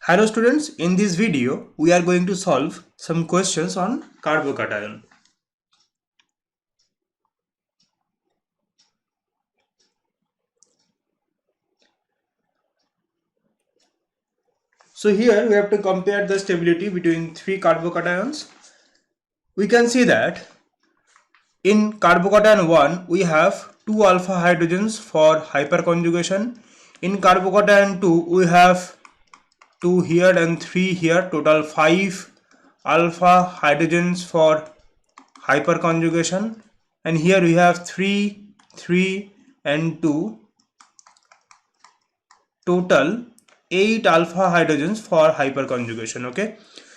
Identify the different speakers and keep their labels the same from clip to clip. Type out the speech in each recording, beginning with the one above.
Speaker 1: Hello students, in this video we are going to solve some questions on carbocation. So here we have to compare the stability between three carbocations. We can see that in carbocation 1 we have 2 alpha hydrogens for hyperconjugation. In carbocation 2 we have 2 here and 3 here, total 5 alpha hydrogens for hyperconjugation, and here we have 3, 3 and 2, total 8 alpha hydrogens for hyperconjugation. Okay,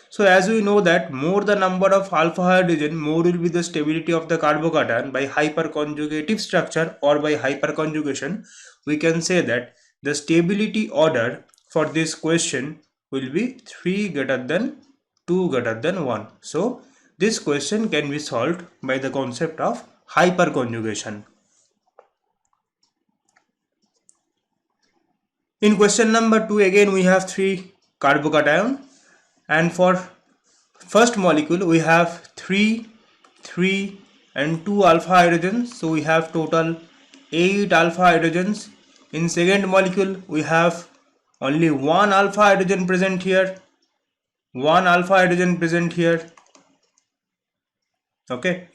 Speaker 1: so as we know that more the number of alpha hydrogen, more will be the stability of the carbocation by hyperconjugative structure or by hyperconjugation. We can say that the stability order for this question will be 3 greater than 2 greater than 1. So this question can be solved by the concept of hyperconjugation. In question number 2 again we have 3 carbocation, and for first molecule we have 3, 3 and 2 alpha hydrogens, so we have total 8 alpha hydrogens. In second molecule we have only 1 alpha hydrogen present here, 1 alpha hydrogen present here. Okay,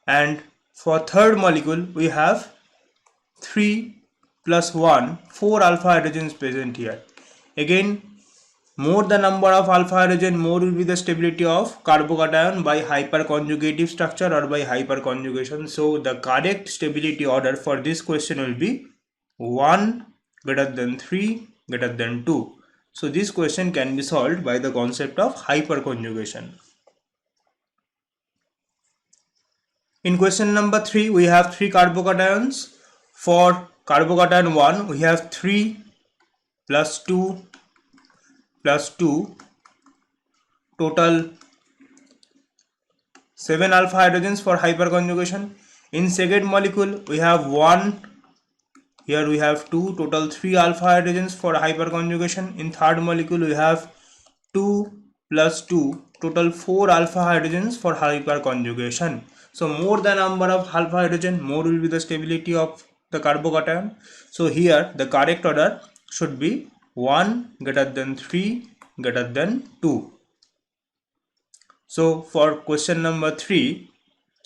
Speaker 1: and for third molecule we have 3 plus 1, 4 alpha hydrogens present here. Again, more the number of alpha hydrogen, more will be the stability of carbocation by hyperconjugative structure or by hyperconjugation. So the correct stability order for this question will be 1 greater than 3 greater than 2. So this question can be solved by the concept of hyperconjugation. In question number 3 we have 3 carbocations. For carbocation 1 we have 3 plus 2 plus 2, total 7 alpha hydrogens for hyperconjugation. In second molecule we have 1, here we have 2, total 3 alpha hydrogens for hyperconjugation. In third molecule we have 2 plus 2, total 4 alpha hydrogens for hyperconjugation. So more the number of alpha hydrogen, more will be the stability of the carbocation. So here the correct order should be 1 greater than 3 greater than 2. So for question number 3,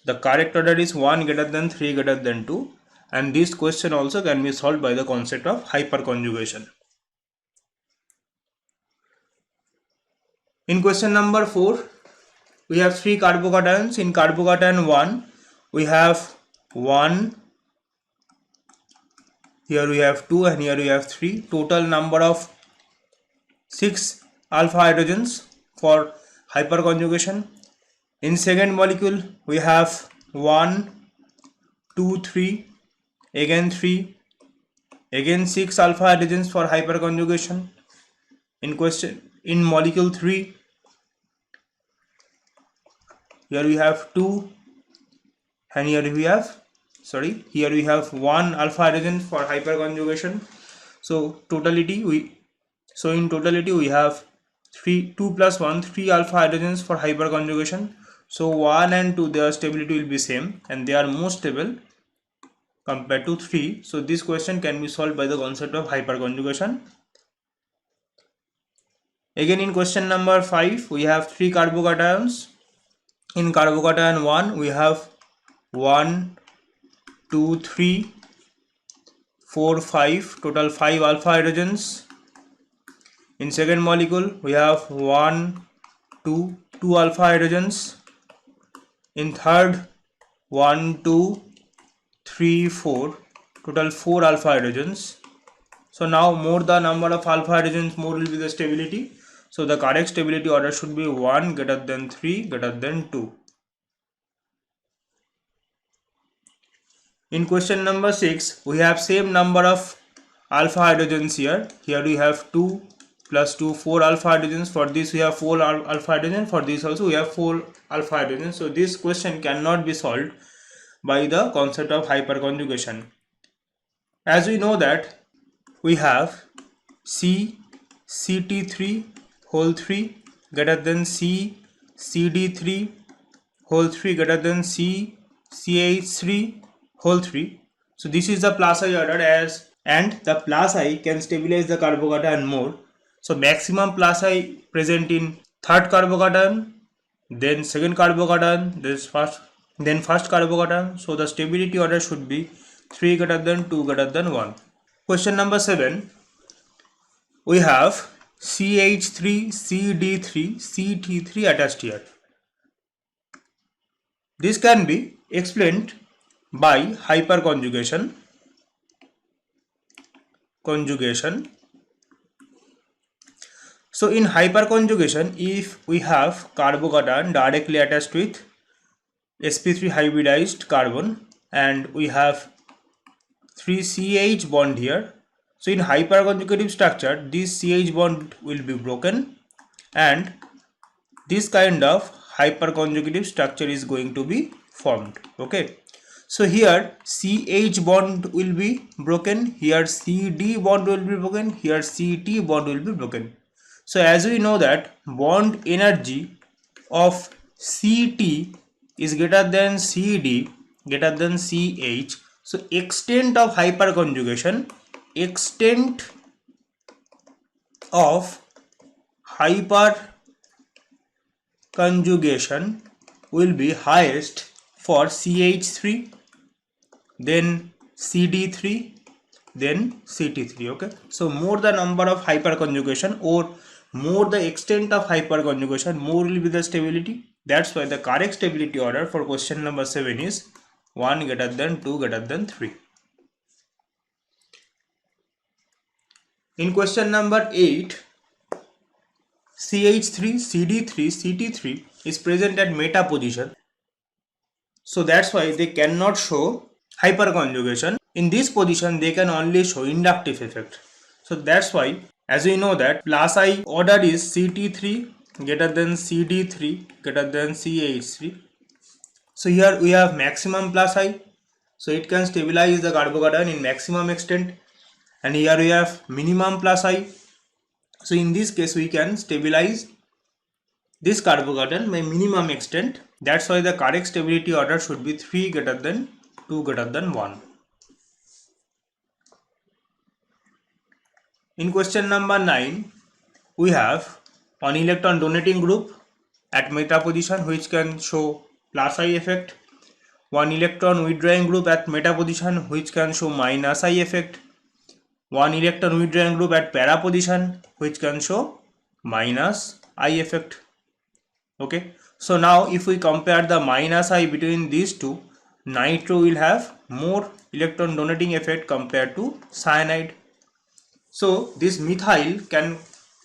Speaker 1: the correct order is 1 greater than 3 greater than 2, and this question also can be solved by the concept of hyperconjugation. In question number 4, we have 3 carbocations. In carbocation 1, we have 1, here we have 2 and here we have 3. Total number of 6 alpha hydrogens for hyperconjugation. In second molecule we have 1, 2, 3, again 3, again 6 alpha hydrogens for hyperconjugation. In molecule 3, here we have 2 and here we have here we have 1 alpha hydrogen for hyperconjugation. So in totality we have 2 plus 1, 3 alpha hydrogens for hyperconjugation. So 1 and 2, their stability will be same and they are more stable compared to 3. So this question can be solved by the concept of hyperconjugation. Again in question number 5 we have 3 carbocations. In carbocation 1 we have 1, 2, 3, 4, 5, total 5 alpha hydrogens. In second molecule we have 1, 2, 2 alpha hydrogens. In third 1, 2, 3, 4, total 4 alpha hydrogens. So now more the number of alpha hydrogens, more will be the stability. So the correct stability order should be 1 greater than 3 greater than 2. In question number 6 we have same number of alpha hydrogens here. Here we have 2 plus 2, 4 alpha hydrogens. For this we have 4 alpha hydrogen. For this also we have 4 alpha hydrogens. So this question cannot be solved by the concept of hyperconjugation. As we know that we have C Ct3 whole 3 greater than C Cd3 whole 3 greater than C CH3 whole 3. So this is the plus I order, as and the plus I can stabilize the carbocation more. So maximum plus I present in third carbocation, then second carbocation, then first carbocation. So the stability order should be 3 greater than 2 greater than 1. Question number 7. We have CH3, CD3, CT3 attached here. This can be explained by hyperconjugation. So in hyperconjugation, if we have carbocation directly attached with sp3 hybridized carbon and we have 3 CH bond here, so in hyperconjugative structure this CH bond will be broken and this kind of hyperconjugative structure is going to be formed. Okay, so here CH bond will be broken, here CD bond will be broken, here CT bond will be broken. So as we know that bond energy of CT is greater than CD greater than CH, so extent of hyperconjugation will be highest for CH3, then CD3, then CT3. Okay, so more the number of hyperconjugation or more the extent of hyperconjugation, more will be the stability. That's why the correct stability order for question number 7 is 1 greater than 2 greater than 3. In question number 8, CH3, CD3, CT3 is present at meta position. So that's why they cannot show hyperconjugation. In this position, they can only show inductive effect. So that's why, as we know that plus I order is CT3 greater than CD3 greater than CH3. So here we have maximum plus I. So it can stabilize the carbocation in maximum extent. And here we have minimum plus I. So in this case we can stabilize this carbocation by minimum extent. That's why the correct stability order should be 3 greater than 2 greater than 1. In question number 9, we have an electron donating group at meta position which can show plus I effect, one electron withdrawing group at meta position which can show minus I effect, one electron withdrawing group at para position which can show minus I effect. Okay, so now if we compare the minus I between these two, nitro will have more electron donating effect compared to cyanide. So this methyl can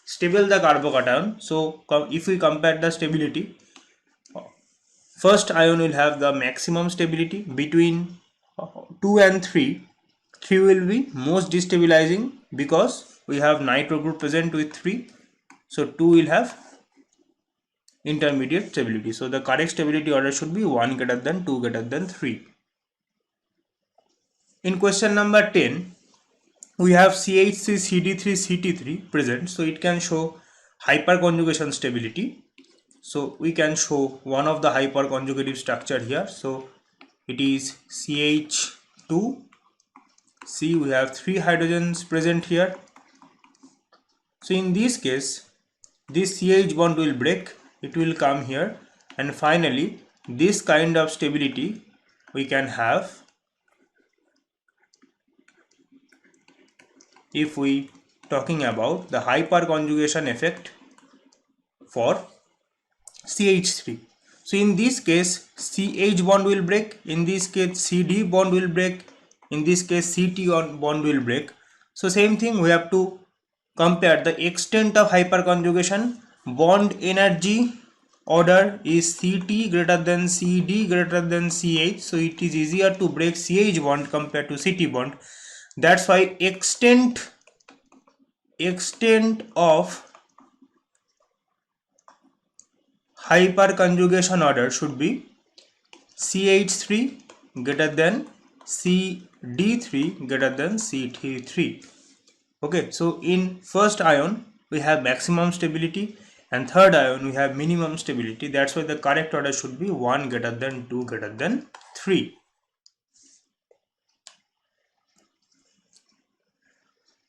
Speaker 1: stable the carbocation. So if we compare the stability, first ion will have the maximum stability between 2 and 3. 3 will be most destabilizing because we have nitro group present with 3. So 2 will have intermediate stability. So the correct stability order should be 1 greater than 2 greater than 3. In question number 10, we have CH3, CD3, CT3 present. So it can show hyperconjugation stability. So we can show one of the hyperconjugative structure here. So it is CH2. See, we have 3 hydrogens present here. So in this case, this CH bond will break, it will come here, and finally this kind of stability we can have if we talking about the hyperconjugation effect for CH3. So in this case CH bond will break, in this case CD bond will break, in this case CT bond will break. So same thing, we have to compare the extent of hyperconjugation. Bond energy order is CT greater than CD greater than CH. So it is easier to break CH bond compared to CT bond. That's why extent of hyperconjugation order should be CH3 greater than CD3 greater than CT3. Okay, so in first ion we have maximum stability, and third ion we have minimum stability. That's why the correct order should be 1 greater than 2 greater than 3.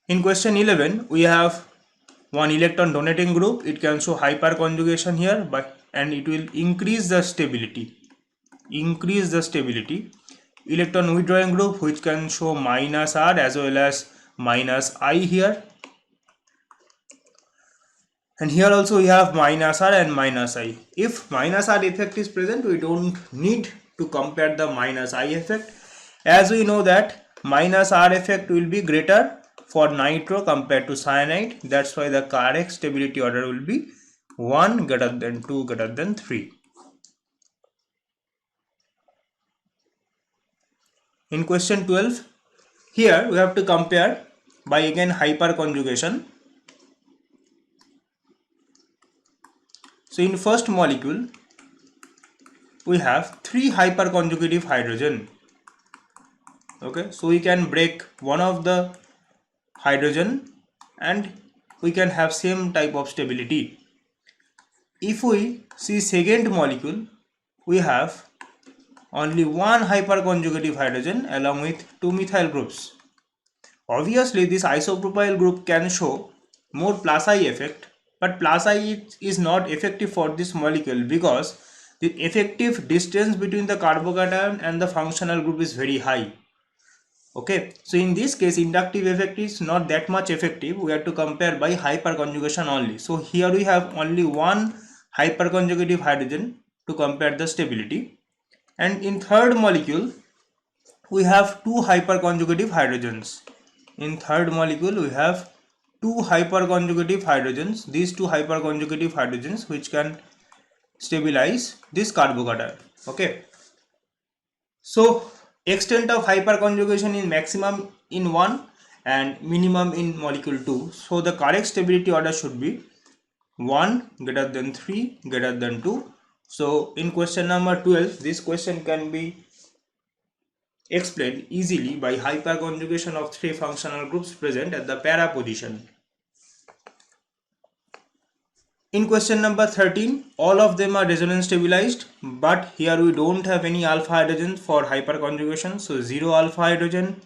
Speaker 1: In question 11, we have one electron donating group. It can show hyperconjugation here, and it will increase the stability. Electron withdrawing group, which can show minus R as well as minus I here. And here also we have minus R and minus I. If minus R effect is present, we don't need to compare the minus I effect, as we know that minus R effect will be greater for nitro compared to cyanide. That's why the correct stability order will be 1 greater than 2 greater than 3. In question 12, here we have to compare by again hyperconjugation. So in first molecule, we have 3 hyperconjugative hydrogen. Okay, so we can break one of the hydrogen and we can have same type of stability. If we see second molecule, we have only one hyperconjugative hydrogen along with 2 methyl groups. Obviously, this isopropyl group can show more plus I effect, but plus I is not effective for this molecule because the effective distance between the carbocation and the functional group is very high. Okay, so in this case, inductive effect is not that much effective. We have to compare by hyperconjugation only. So here we have only one hyperconjugative hydrogen to compare the stability. And in third molecule, we have 2 hyperconjugative hydrogens. In third molecule, we have 2 hyperconjugative hydrogens. These 2 hyperconjugative hydrogens which can stabilize this carbocation. Okay. So extent of hyperconjugation is maximum in 1 and minimum in molecule 2. So the correct stability order should be 1 greater than 3 greater than 2. So in question number 12, this question can be explained easily by hyperconjugation of 3 functional groups present at the para position. In question number 13, all of them are resonance stabilized, but here we don't have any alpha hydrogen for hyperconjugation, so 0 alpha hydrogen.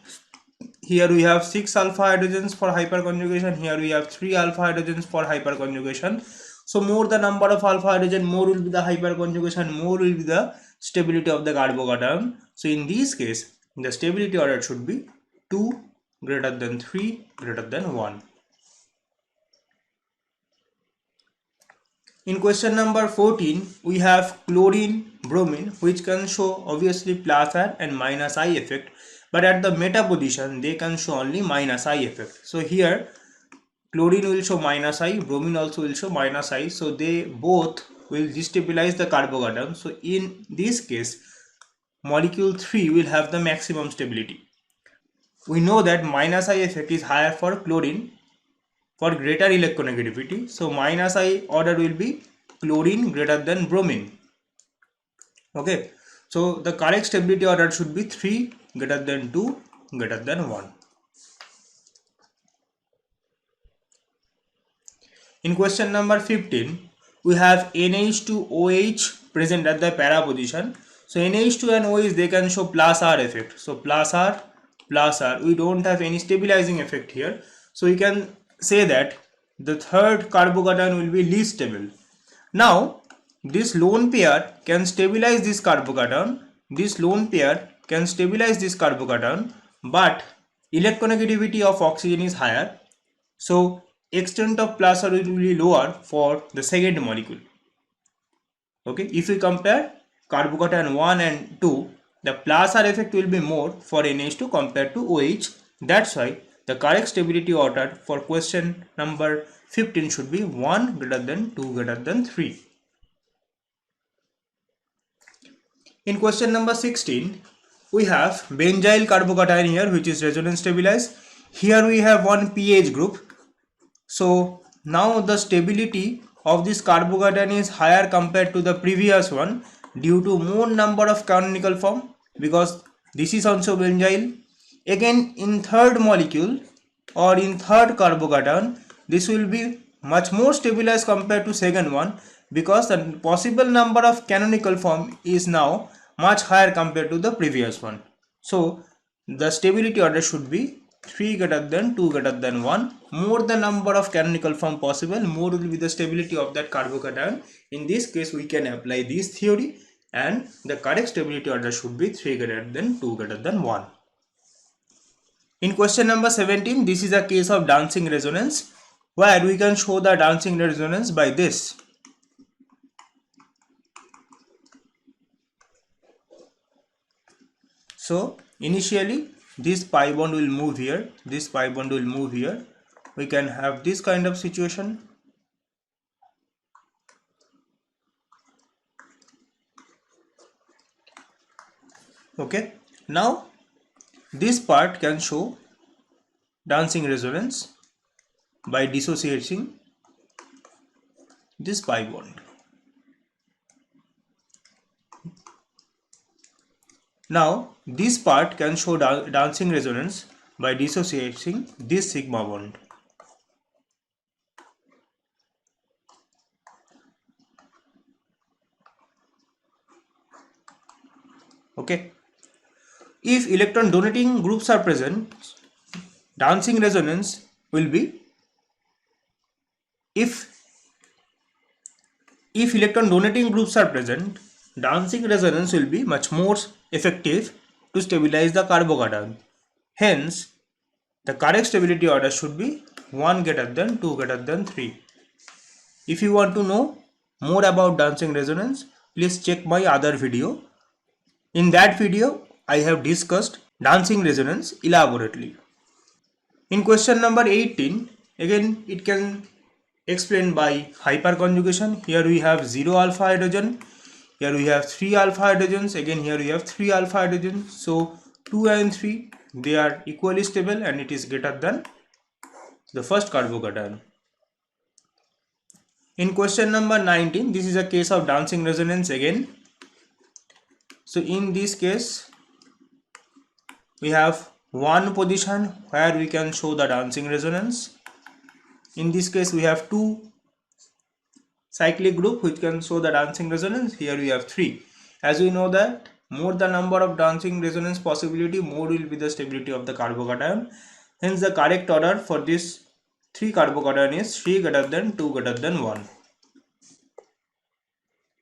Speaker 1: Here we have 6 alpha hydrogens for hyperconjugation, here we have 3 alpha hydrogens for hyperconjugation. So more the number of alpha hydrogen, more will be the hyperconjugation, more will be the stability of the carbocation. So in this case, the stability order should be 2 greater than 3 greater than 1. In question number 14, we have chlorine, bromine, which can show obviously plus R and minus I effect, but at the meta position they can show only minus I effect. So here chlorine will show minus I, bromine also will show minus I, so they both will destabilize the carbocation. So in this case, molecule 3 will have the maximum stability. We know that minus I effect is higher for chlorine for greater electronegativity. So minus I order will be chlorine greater than bromine. Okay, so the correct stability order should be 3 greater than 2 greater than 1. In question number 15, we have NH2OH present at the para position. So NH2 and OH, they can show plus R effect. So plus R, we don't have any stabilizing effect here. So we can say that the third carbocation will be least stable. Now this lone pair can stabilize this carbocation. But electronegativity of oxygen is higher. So extent of plus R will be lower for the second molecule. Okay, if we compare carbocation 1 and 2, the plus R effect will be more for NH2 compared to OH. That's why the correct stability order for question number 15 should be 1 greater than 2 greater than 3. In question number 16, we have benzyl carbocation here, which is resonance stabilized. Here we have one pH group. So now the stability of this carbocation is higher compared to the previous one due to more number of canonical form, because this is also benzyl. Again in third molecule or in third carbocation, this will be much more stable as compared to second one, because the possible number of canonical form is now much higher compared to the previous one. So the stability order should be 3 greater than 2 greater than 1. More the number of canonical form possible, more will be the stability of that carbocation. In this case we can apply this theory, and the correct stability order should be 3 greater than 2 greater than 1. In question number 17, this is a case of dancing resonance, where we can show the dancing resonance by this. So initially this pi bond will move here, this pi bond will move here. We can have this kind of situation. Okay, now this part can show dancing resonance by dissociating this pi bond. Now this part can show dancing resonance by dissociating this sigma bond. Okay, if electron donating groups are present, dancing resonance will be, if electron donating groups are present, dancing resonance will be much more effective to stabilize the carbocation. Hence the correct stability order should be 1 greater than 2 greater than 3. If you want to know more about dancing resonance, please check my other video. In that video I have discussed dancing resonance elaborately. In question number 18, again it can explain by hyperconjugation. Here we have 0 alpha hydrogen, here we have 3 alpha hydrogens, again here we have 3 alpha hydrogens. So 2 and 3, they are equally stable and it is greater than the first carbocation. In question number 19, this is a case of dancing resonance again. So in this case we have one position where we can show the dancing resonance. In this case we have two cyclic group which can show the dancing resonance. Here we have 3. As we know that more the number of dancing resonance possibility, more will be the stability of the carbocation. Hence the correct order for this 3 carbocation is 3 greater than 2 greater than 1.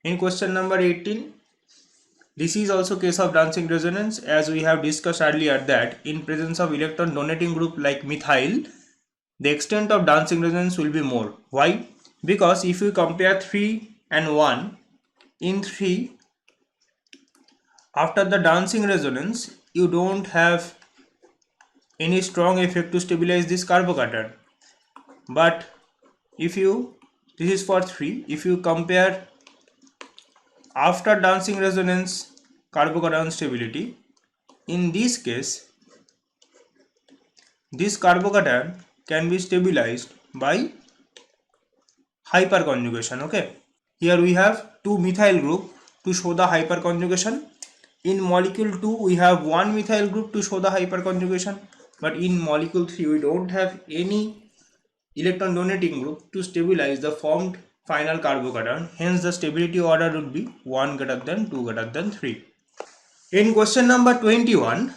Speaker 1: In question number 18, this is also case of dancing resonance. As we have discussed earlier that in presence of electron donating group like methyl, the extent of dancing resonance will be more. Why? Because if you compare 3 and 1, in 3, after the dancing resonance, you don't have any strong effect to stabilize this carbocation. But if you, this is for 3, if you compare after dancing resonance carbocation stability, in this case, this carbocation can be stabilized by hyperconjugation. Okay, here we have 2 methyl group to show the hyperconjugation. In molecule 2 we have 1 methyl group to show the hyperconjugation, but in molecule 3 we don't have any electron donating group to stabilize the formed final carbocation. Hence the stability order would be 1 greater than 2 greater than 3. In question number 21,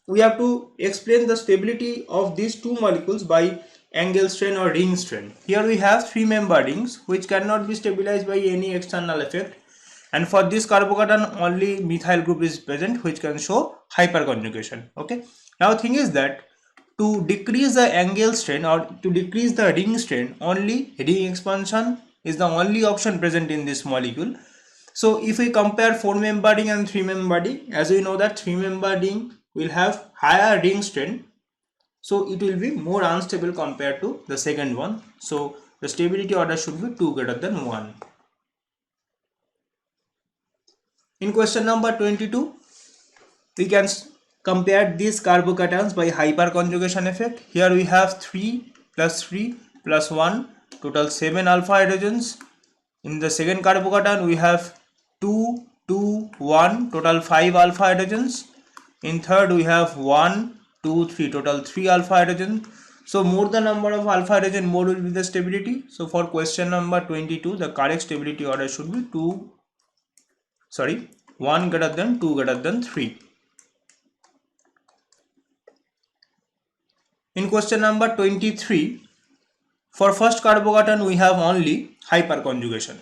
Speaker 1: we have to explain the stability of these two molecules by angle strain or ring strain. Here we have 3 member rings which cannot be stabilized by any external effect, and for this carbocation only methyl group is present which can show hyperconjugation. Okay, now thing is that to decrease the angle strain or to decrease the ring strain, only ring expansion is the only option present in this molecule. So if we compare 4 member ring and 3 member ring, as we know that 3 member ring will have higher ring strain, so it will be more unstable compared to the second one. So the stability order should be 2 greater than 1. In question number 22, we can compare these carbocations by hyperconjugation effect. Here we have 3 plus 1, total 7 alpha hydrogens. In the second carbocation we have 2, 2, 1, total 5 alpha hydrogens. In third we have 1, 2, 3, total 3 alpha hydrogens. So more the number of alpha hydrogen, more will be the stability. So for question number 22, the correct stability order should be 1 greater than 2 greater than 3. In question number 23, for first carbocation we have only hyperconjugation.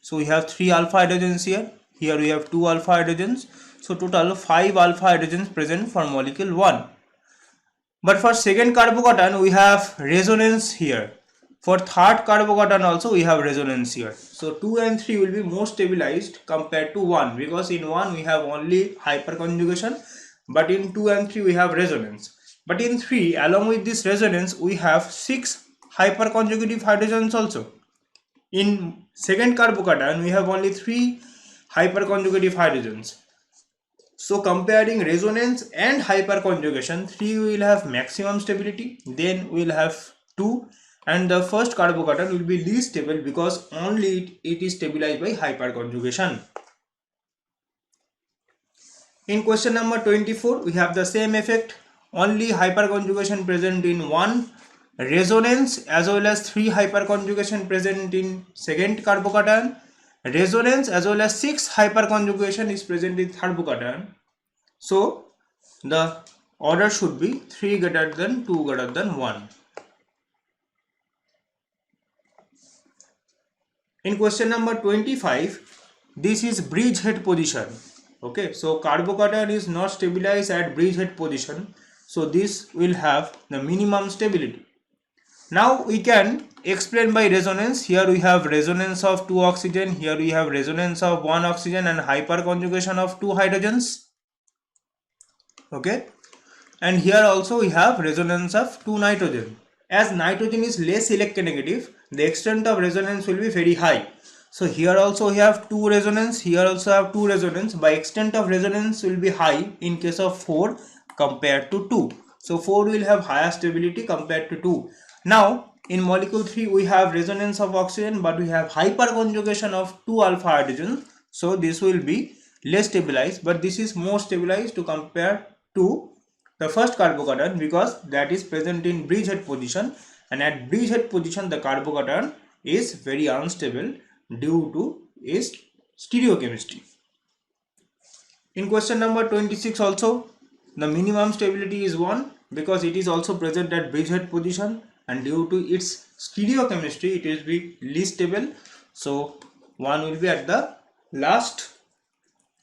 Speaker 1: So we have 3 alpha hydrogens here. Here we have 2 alpha hydrogens. So total 5 alpha hydrogens present for molecule 1. But for second carbocation we have resonance here. For third carbocation also we have resonance here. So 2 and 3 will be more stabilized compared to 1, because in 1 we have only hyperconjugation, but in 2 and 3 we have resonance. But in 3, along with this resonance, we have 6 hyperconjugative hydrogens also. In second carbocation we have only 3 hyperconjugative hydrogens. So comparing resonance and hyperconjugation, 3 will have maximum stability, then we will have 2, and the first carbocation will be least stable because only it is stabilized by hyperconjugation. In question number 24, we have the same effect, only hyperconjugation present in 1, resonance as well as 3 hyperconjugation present in second carbocation, resonance as well as 6 hyperconjugation is present in third carbocation. So the order should be 3 greater than 2 greater than 1. In question number 25, this is bridgehead position. Okay, so carbocation is not stabilized at bridgehead position, so this will have the minimum stability. Now we can explain by resonance. Here we have resonance of 2 oxygen, here we have resonance of 1 oxygen and hyperconjugation of 2 hydrogens. Okay, and here also we have resonance of 2 nitrogen. As nitrogen is less electronegative, the extent of resonance will be very high. So here also we have 2 resonance, here also have 2 resonance. By extent of resonance will be high in case of 4 compared to 2. So 4 will have higher stability compared to 2. Now in molecule 3 we have resonance of oxygen, but we have hyperconjugation of 2 alpha hydrogen. So this will be less stabilized, but this is more stabilized to compare to the first carbocation, because that is present in bridgehead position, and at bridgehead position the carbocation is very unstable due to its stereochemistry. In question number 26 also, the minimum stability is 1 because it is also present at bridgehead position, and due to its stereochemistry it will be least stable, so 1 will be at the last.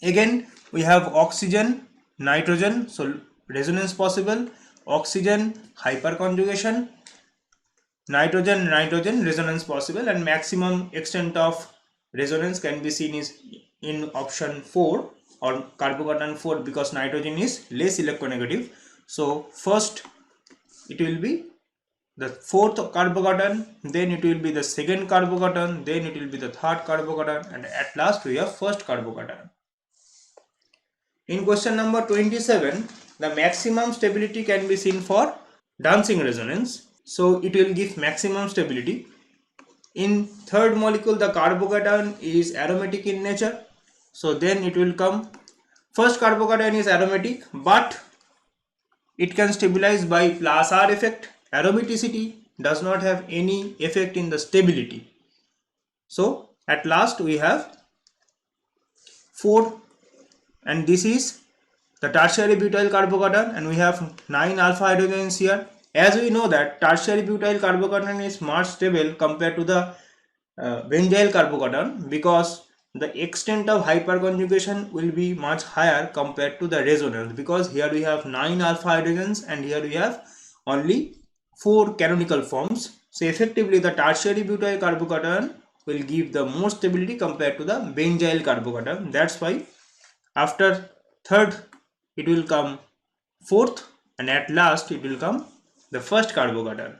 Speaker 1: Again we have oxygen, nitrogen, so resonance possible, oxygen hyperconjugation, nitrogen resonance possible, and maximum extent of resonance can be seen is in option 4 or carbocation 4, because nitrogen is less electronegative. So first it will be the fourth carbocation, then it will be the second carbocation, then it will be the third carbocation, and at last we have first carbocation. In question number 27, the maximum stability can be seen for dancing resonance. So it will give maximum stability. In third molecule, the carbocation is aromatic in nature. So then it will come, first carbocation is aromatic, but it can stabilize by plus R effect. Aromaticity does not have any effect in the stability. So at last we have 4, and this is the tertiary butyl carbocation, and we have 9 alpha hydrogens here. As we know that tertiary butyl carbocation is much stable compared to the benzyl carbocation, because the extent of hyperconjugation will be much higher compared to the resonance, because here we have 9 alpha hydrogens and here we have only 4 canonical forms. So effectively the tertiary butyl carbocation will give the more stability compared to the benzyl carbocation. That's why after third it will come fourth, and at last it will come the first carbocation.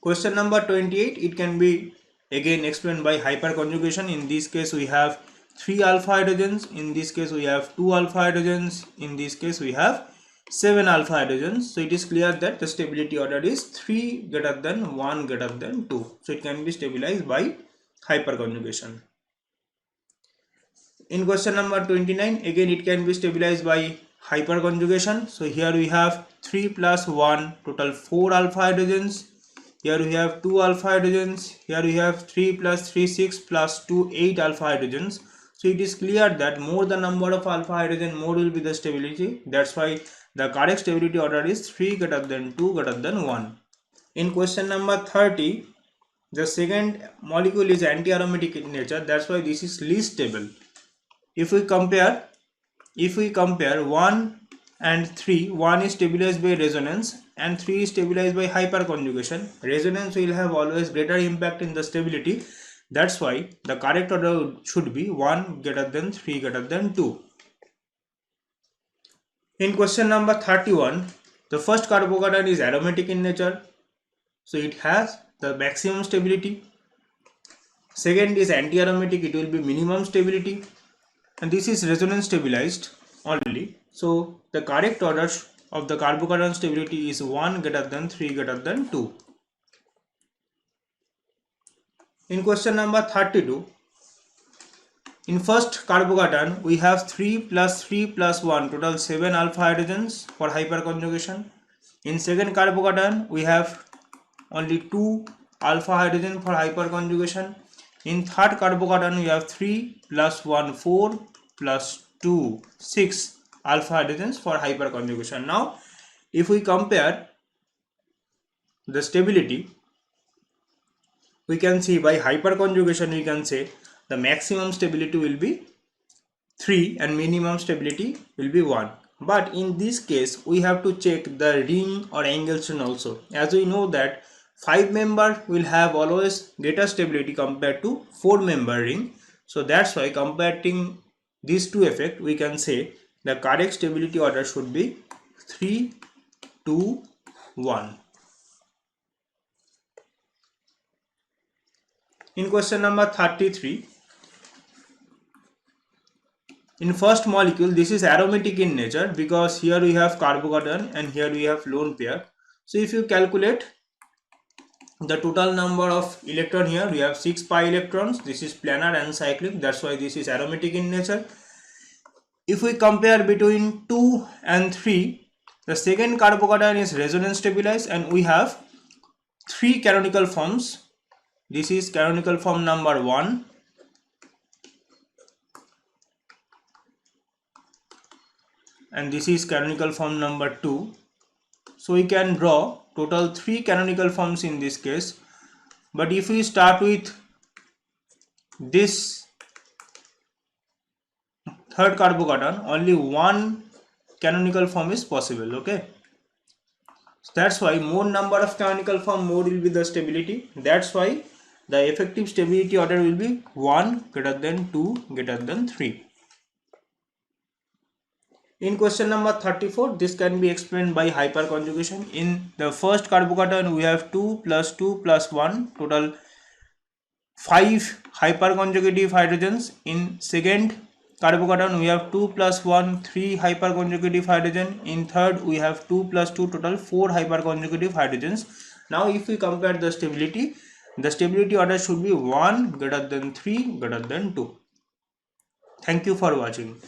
Speaker 1: Question number 28, it can be again explained by hyperconjugation. In this case we have 3 alpha hydrogens, in this case we have 2 alpha hydrogens, in this case we have 7 alpha hydrogens. So it is clear that the stability order is 3 greater than 1 greater than 2. So it can be stabilized by hyperconjugation. In question number 29, again it can be stabilized by hyperconjugation. So here we have 3 plus 1, total 4 alpha hydrogens. Here we have 2 alpha hydrogens. Here we have 3 plus 3, 6 plus 2, 8 alpha hydrogens. So it is clear that more the number of alpha hydrogen, more will be the stability. That's why the correct stability order is 3 greater than 2 greater than 1. In question number 30, the second molecule is anti-aromatic in nature. That's why this is least stable. If we compare 1 and 3, 1 is stabilized by resonance and 3 is stabilized by hyperconjugation. Resonance will have always greater impact in the stability. That's why the correct order should be 1 greater than 3 greater than 2. In question number 31, the first carbocation is aromatic in nature, so it has the maximum stability. Second is anti-aromatic, it will be minimum stability, and this is resonance stabilized only. So the correct order of the carbocation stability is 1 greater than 3 greater than 2. In question number 32, in first carbocation we have 3 plus 3 plus 1, total 7 alpha hydrogens for hyperconjugation. In second carbocation we have only 2 alpha hydrogen for hyperconjugation. In third carbocation we have 3 plus 1, 4 plus 2, 6 alpha hydrogens for hyperconjugation. Now if we compare the stability, we can see by hyperconjugation we can say the maximum stability will be 3 and minimum stability will be 1. But in this case we have to check the ring or angle chain also, as we know that 5 member will have always greater stability compared to 4 member ring. So that's why comparing these two effects, we can say the correct stability order should be 3, 2, 1. In question number 33, in first molecule, this is aromatic in nature because here we have carbocation and here we have lone pair. So if you calculate the total number of electron, here we have 6 pi electrons. This is planar and cyclic, that's why this is aromatic in nature. If we compare between 2 and 3, the second carbocation is resonance stabilized and we have 3 canonical forms. This is canonical form number 1, and this is canonical form number 2. So we can draw total 3 canonical forms in this case. But if we start with this third carbocation, only 1 canonical form is possible. Okay, so that's why more number of canonical form, more will be the stability. That's why the effective stability order will be 1 greater than 2 greater than 3. In question number 34, this can be explained by hyperconjugation. In the first carbocation we have 2 plus 2 plus 1, total 5 hyperconjugative hydrogens. In second carbocation we have 2 plus 1, 3 hyperconjugative hydrogen. In third we have 2 plus 2, total 4 hyperconjugative hydrogens. Now if we compare the stability order should be 1 greater than 3 greater than 2. Thank you for watching.